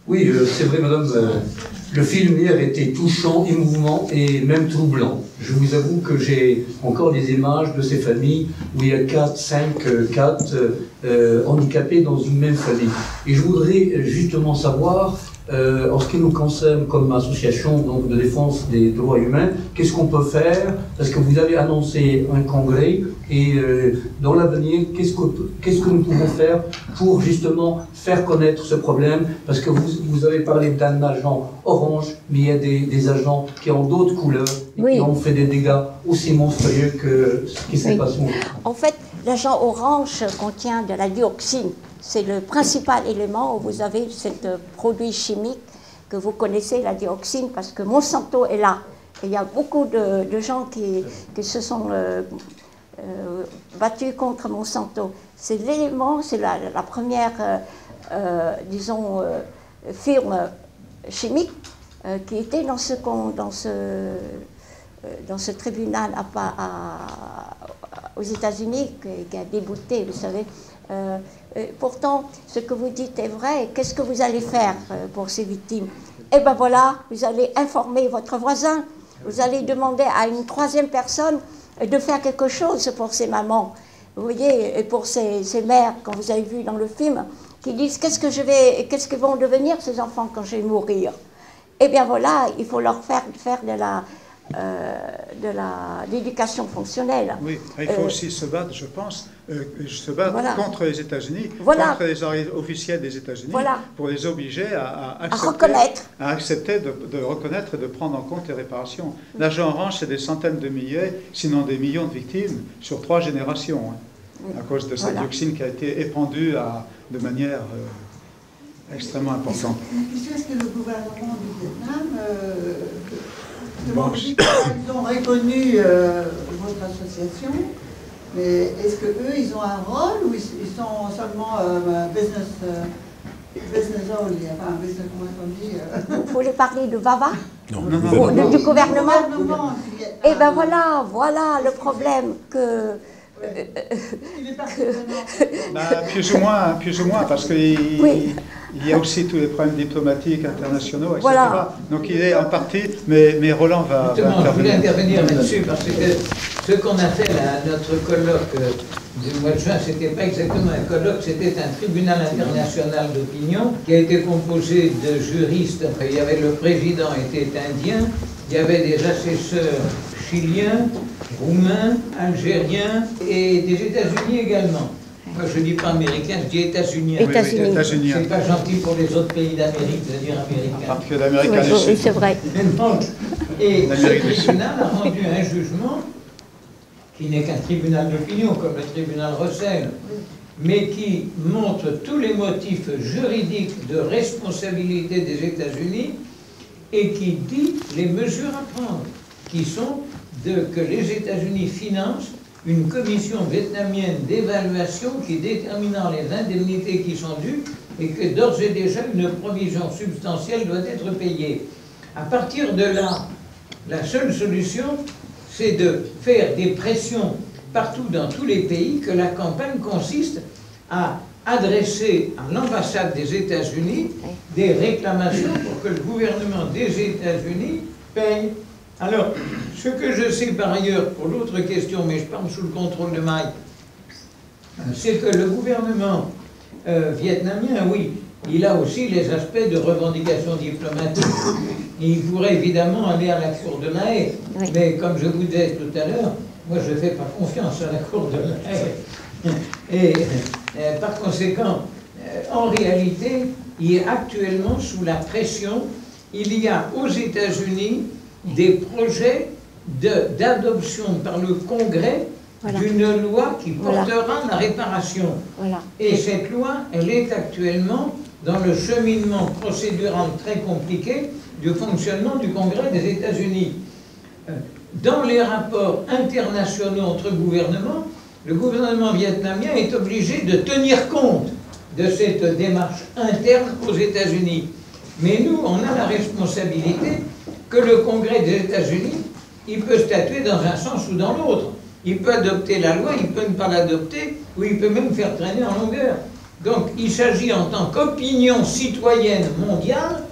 Oui, c'est vrai, madame. Le film hier était touchant, émouvant et même troublant. Je vous avoue que j'ai encore des images de ces familles où il y a 4 handicapés dans une même famille. Et je voudrais justement savoir, en ce qui nous concerne comme association donc, de défense des droits humains, qu'est-ce qu'on peut faire? Parce que vous avez annoncé un congrès et dans l'avenir, qu'est-ce que nous pouvons faire pour justement faire connaître ce problème? Parce que vous avez parlé d'un agent orange, mais il y a des agents qui ont d'autres couleurs et qui ont fait des dégâts aussi monstrueux que ce qui s'est passé. En fait, l'agent orange contient de la dioxine. C'est le principal élément où vous avez ce produit chimique que vous connaissez, la dioxine, parce que Monsanto est là. Et il y a beaucoup de gens qui se sont battus contre Monsanto. C'est l'élément, c'est la première, disons, firme chimique qui était dans ce tribunal aux États-Unis qui a débouté, vous savez. Pourtant, ce que vous dites est vrai. Qu'est-ce que vous allez faire pour ces victimes? Eh bien voilà, vous allez informer votre voisin. Vous allez demander à une troisième personne de faire quelque chose pour ces mamans. Vous voyez, et pour ces mères, quand vous avez vu dans le film, qui disent qu'est-ce que vont devenir ces enfants quand je vais mourir? Eh bien voilà, il faut leur faire de l'éducation fonctionnelle. Oui, il faut aussi se battre, je pense, contre les États-Unis, contre les officiels des États-Nis, pour les obliger à accepter de reconnaître et de prendre en compte les réparations. L'agent orange, c'est des centaines de milliers, sinon des millions de victimes sur 3 générations, à cause de cette dioxine qui a été épandue de manière extrêmement importante. Est-ce que le gouvernement du Vietnam... ils ont reconnu votre association, mais est-ce qu'eux, ils ont un rôle ou ils sont seulement business only, enfin, business, comment on dit Vous voulez parler de VAVA? Non. Du gouvernement? Eh bien voilà le problème que... Plus ou moins, parce qu'il y a aussi tous les problèmes diplomatiques, internationaux, etc. Donc il est en partie, mais Roland va intervenir. Je voulais intervenir là-dessus, parce que ce qu'on a fait à notre colloque du mois de juin, c'était pas exactement un colloque, c'était un tribunal international d'opinion qui a été composé de juristes. Il y avait le président était indien, il y avait des assesseurs chiliens, roumains, algériens et des États-Unis également. Moi, je ne dis pas américain, je dis états-uniens. États-Unis. C'est pas gentil pour les autres pays d'Amérique de dire américain. Parce que l'Amérique du Sud. Oui, c'est vrai. Et ce tribunal a rendu un jugement qui n'est qu'un tribunal d'opinion, comme le tribunal Russell, mais qui montre tous les motifs juridiques de responsabilité des États-Unis et qui dit les mesures à prendre, qui sont que les États-Unis financent une commission vietnamienne d'évaluation qui déterminera les indemnités qui sont dues et que d'ores et déjà une provision substantielle doit être payée. À partir de là, la seule solution, c'est de faire des pressions partout dans tous les pays, que la campagne consiste à adresser à l'ambassade des États-Unis des réclamations pour que le gouvernement des États-Unis paye. Alors, ce que je sais par ailleurs, pour l'autre question, mais je parle sous le contrôle de Mike, c'est que le gouvernement vietnamien, oui, il a aussi les aspects de revendication diplomatique. Il pourrait évidemment aller à la Cour de La Haye, mais comme je vous disais tout à l'heure, moi je ne fais pas confiance à la Cour de La Haye. Et par conséquent, en réalité, il est actuellement sous la pression. Il y a aux États-Unis des projets d'adoption par le Congrès d'une loi qui portera la réparation. Et cette loi, elle est actuellement dans le cheminement procédural très compliqué du fonctionnement du Congrès des États-Unis. Dans les rapports internationaux entre gouvernements, le gouvernement vietnamien est obligé de tenir compte de cette démarche interne aux États-Unis. Mais nous, on a la responsabilité que le Congrès des États-Unis, il peut statuer dans un sens ou dans l'autre. Il peut adopter la loi, il peut ne pas l'adopter, ou il peut même faire traîner en longueur. Donc il s'agit en tant qu'opinion citoyenne mondiale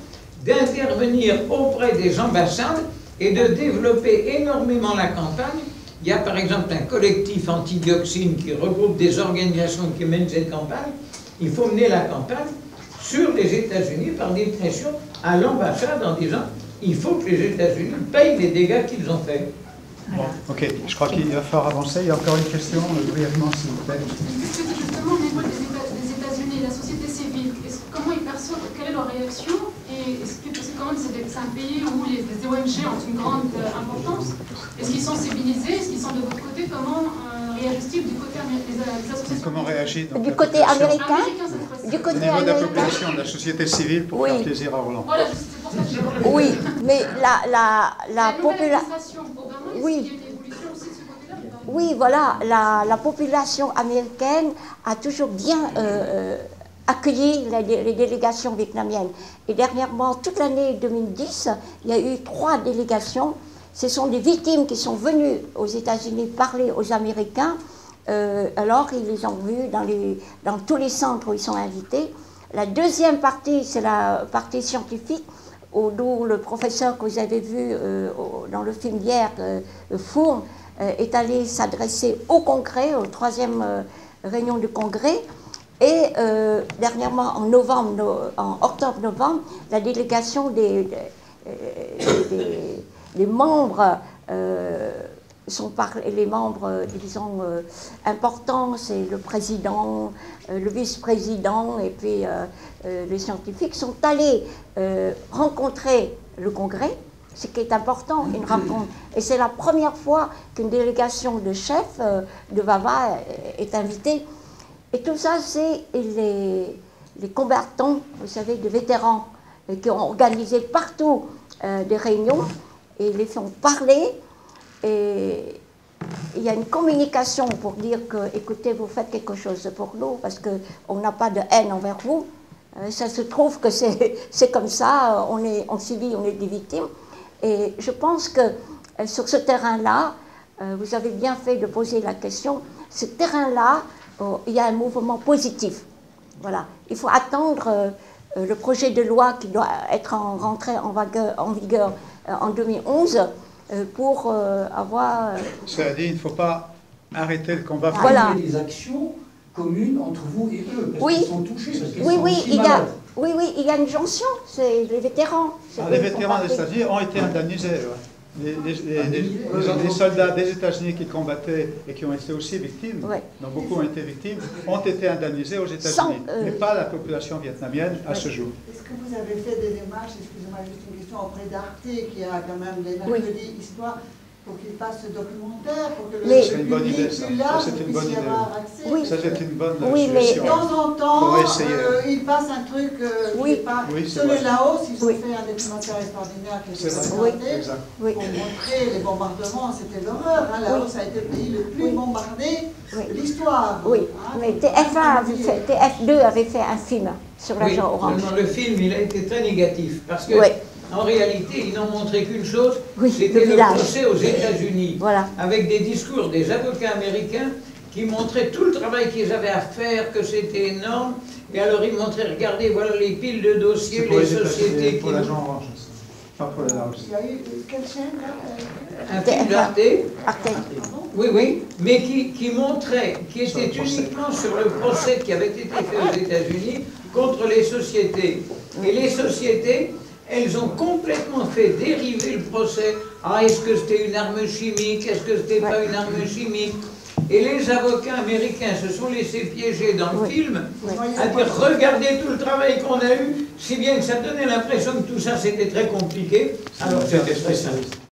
d'intervenir auprès des ambassades et de développer énormément la campagne. Il y a par exemple un collectif anti-dioxine qui regroupe des organisations qui mènent cette campagne. Il faut mener la campagne sur les États-Unis par des pressions à l'ambassade en disant il faut que les États-Unis payent les dégâts qu'ils ont faits. Bon, ok, je crois qu'il va falloir avancer. Il y a encore une question, brièvement s'il vous plaît. Justement, au niveau des États-Unis, la société civile, comment ils perçoivent, quelle est leur réaction? Et comment c'est un pays où les ONG ont une grande importance? Est-ce qu'ils sont civilisés? Est-ce qu'ils sont de votre côté? Comment réagissent-ils du côté des associations? Comment réagit du côté américain? Du côté américain. Au niveau de la population, de la société civile, pour faire plaisir à Roland. Voilà, c'est pour ça que j'ai... Oui, mais la population... Oui. Oui, voilà, la population américaine a toujours bien accueilli les délégations vietnamiennes. Et dernièrement, toute l'année 2010, il y a eu 3 délégations. Ce sont des victimes qui sont venues aux États-Unis parler aux Américains. Alors, ils les ont vus dans tous les centres où ils sont invités. La deuxième partie, c'est la partie scientifique, d'où le professeur que vous avez vu dans le film hier, Fourme, est allé s'adresser au Congrès, aux 3e réunion du Congrès. Et dernièrement, en octobre-novembre, la délégation des membres les membres, disons, importants, c'est le président, le vice-président et puis les scientifiques sont allés rencontrer le Congrès, ce qui est important, une rencontre. Et c'est la première fois qu'une délégation de chefs de VAVA est invitée. Et tout ça, c'est les combattants, vous savez, des vétérans qui ont organisé partout des réunions et les font parler. Et il y a une communication pour dire que, écoutez, vous faites quelque chose pour nous parce qu'on n'a pas de haine envers vous. Ça se trouve que c'est comme ça, on subit, on est des victimes. Et je pense que sur ce terrain-là, vous avez bien fait de poser la question, ce terrain-là, il y a un mouvement positif. Voilà. Il faut attendre le projet de loi qui doit être rentré en vigueur en 2011 pour avoir... Cela dit, il ne faut pas arrêter le combat. Voilà. Il y a des actions communes entre vous et eux, parce qu'ils sont touchés, parce qu'ils sont aussi malades. Oui, il y a une jonction, c'est les vétérans. Les vétérans des États-Unis ont été indemnisés. Ouais. Les soldats des États-Unis qui combattaient et qui ont été aussi victimes, dont beaucoup ont été victimes, ont été indemnisés aux États-Unis, mais pas la population vietnamienne à ce jour. Est-ce que vous avez fait des démarches, excusez-moi juste une question, auprès d'Arte, qui a quand même les mercredis Histoire, pour qu'il fasse ce documentaire, pour que le public plus large puisse y avoir accès? Oui, ça c'est une bonne suggestion. De temps en temps, il passe un truc qui n'est pas... Sur le Laos, ils ont fait un documentaire extraordinaire qui est présenté pour montrer les bombardements. C'était l'horreur. Hein. Laos a été le pays le plus bombardé de l'histoire. Oui, mais TF2 avait fait un film sur l'agent orange. Le film, il a été très négatif, parce que... En réalité, ils n'ont montré qu'une chose, c'était le procès aux États-Unis, avec des discours des avocats américains qui montraient tout le travail qu'ils avaient à faire, que c'était énorme, et alors ils montraient, regardez, voilà les piles de dossiers, les sociétés pour l'agent orange, pas pour la Laos. Il y a eu quelle chaîne là? Un film d'Arte. Oui, mais qui montrait, qui était uniquement sur le procès qui avait été fait aux États-Unis contre les sociétés. Et les sociétés, elles ont complètement fait dériver le procès. Ah, est-ce que c'était une arme chimique? Est-ce que c'était pas une arme chimique? Et les avocats américains se sont laissés piéger dans le film à dire regardez tout le travail qu'on a eu, si bien que ça donnait l'impression que tout ça c'était très compliqué, alors c'était très simple.